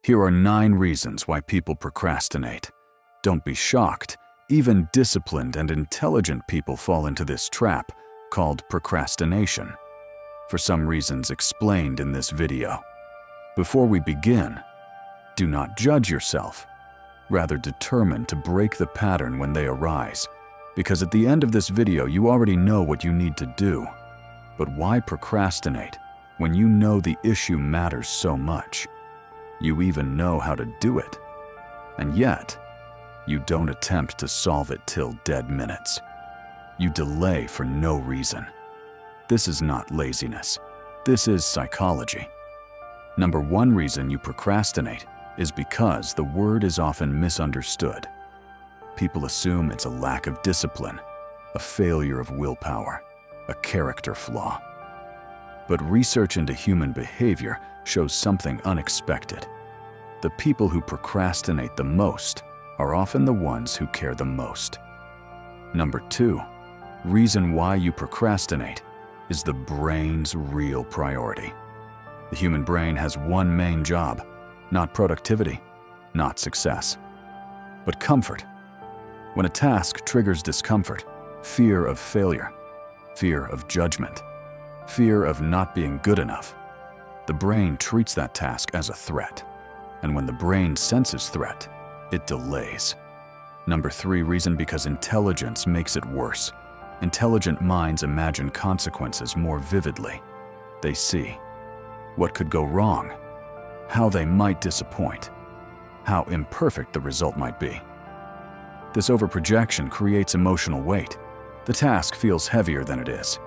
Here are 9 reasons why people procrastinate. Don't be shocked. Even disciplined and intelligent people fall into this trap called procrastination, for some reasons explained in this video. Before we begin, do not judge yourself. Rather, determine to break the pattern when they arise, because at the end of this video you already know what you need to do. But why procrastinate when you know the issue matters so much? You even know how to do it. And yet, you don't attempt to solve it till dead minutes. You delay for no reason. This is not laziness. This is psychology. Number 1 reason you procrastinate is because the word is often misunderstood. People assume it's a lack of discipline, a failure of willpower, a character flaw. But research into human behavior shows something unexpected. The people who procrastinate the most are often the ones who care the most. Number 2, reason why you procrastinate is the brain's real priority. The human brain has one main job, not productivity, not success, but comfort. When a task triggers discomfort, fear of failure, fear of judgment, fear of not being good enough, the brain treats that task as a threat. And when the brain senses threat, it delays. Number 3 reason, because intelligence makes it worse. Intelligent minds imagine consequences more vividly. They see what could go wrong, how they might disappoint, how imperfect the result might be. This overprojection creates emotional weight. The task feels heavier than it is.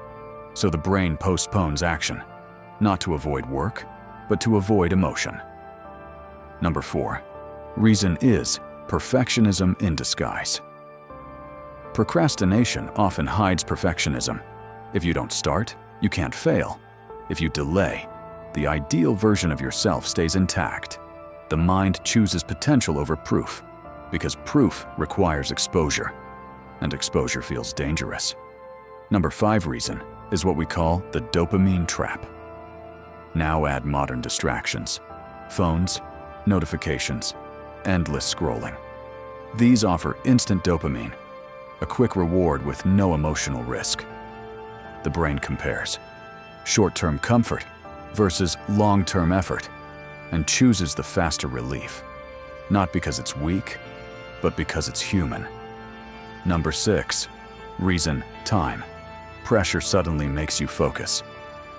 So the brain postpones action, not to avoid work, but to avoid emotion. Number 4, reason is perfectionism in disguise. Procrastination often hides perfectionism. If you don't start, you can't fail. If you delay, the ideal version of yourself stays intact. The mind chooses potential over proof, because proof requires exposure, and exposure feels dangerous. Number 5 reason is what we call the dopamine trap. Now add modern distractions, phones, notifications, endless scrolling. These offer instant dopamine, a quick reward with no emotional risk. The brain compares short-term comfort versus long-term effort and chooses the faster relief, not because it's weak, but because it's human. Number 6, reason time. Pressure suddenly makes you focus.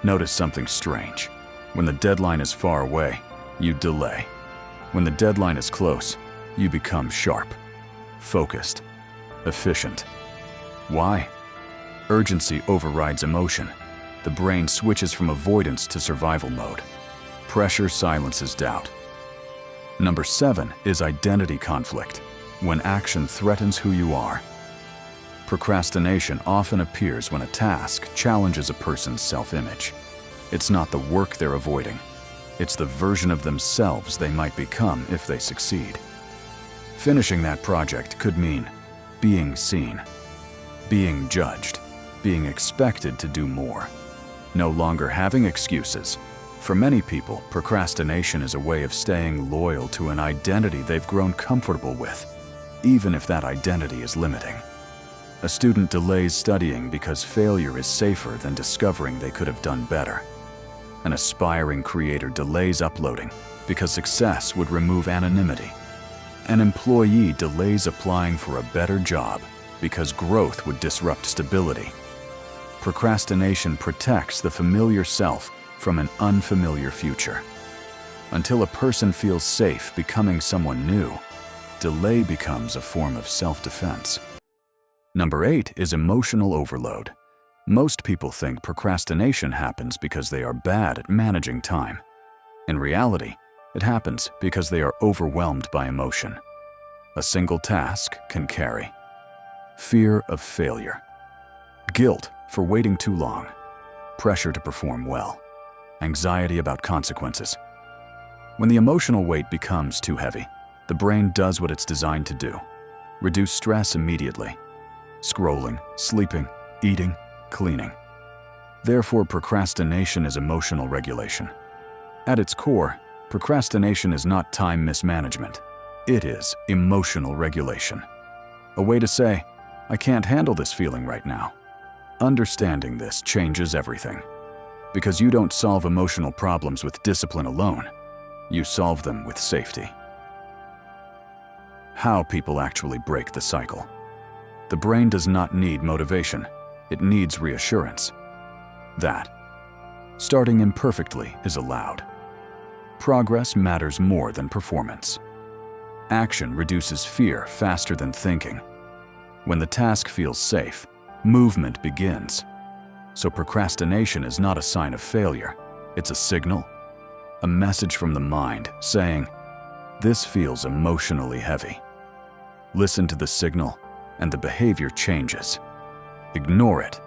Notice something strange. When the deadline is far away, you delay. When the deadline is close, you become sharp, focused, efficient. Why? Urgency overrides emotion. The brain switches from avoidance to survival mode. Pressure silences doubt. Number 7 is identity conflict, when action threatens who you are. Procrastination often appears when a task challenges a person's self-image. It's not the work they're avoiding. It's the version of themselves they might become if they succeed. Finishing that project could mean being seen, being judged, being expected to do more. No longer having excuses. For many people, procrastination is a way of staying loyal to an identity they've grown comfortable with, even if that identity is limiting. A student delays studying because failure is safer than discovering they could have done better. An aspiring creator delays uploading because success would remove anonymity. An employee delays applying for a better job because growth would disrupt stability. Procrastination protects the familiar self from an unfamiliar future. Until a person feels safe becoming someone new, delay becomes a form of self-defense. Number 8 is emotional overload. Most people think procrastination happens because they are bad at managing time. In reality, it happens because they are overwhelmed by emotion. A single task can carry fear of failure, guilt for waiting too long, pressure to perform well, anxiety about consequences. When the emotional weight becomes too heavy, the brain does what it's designed to do: reduce stress immediately. Scrolling, sleeping, eating, cleaning. Therefore, procrastination is emotional regulation. At its core, Procrastination is not time mismanagement. It is emotional regulation. A way to say, I can't handle this feeling right now. Understanding this changes everything. Because you don't solve emotional problems with discipline alone. You solve them with safety. How people actually break the cycle. The brain does not need motivation. It needs reassurance. That starting imperfectly is allowed. Progress matters more than performance. Action reduces fear faster than thinking. When the task feels safe, movement begins. So procrastination is not a sign of failure. It's a signal, a message from the mind saying, this feels emotionally heavy. Listen to the signal, and the behavior changes. Ignore it,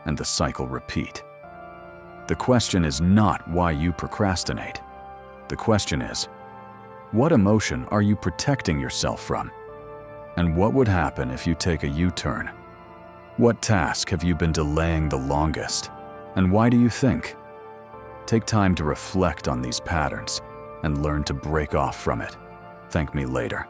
and the cycle repeats. The question is not why you procrastinate. The question is, what emotion are you protecting yourself from? And what would happen if you take a U-turn? What task have you been delaying the longest? And why do you think? Take time to reflect on these patterns and learn to break off from it. Thank me later.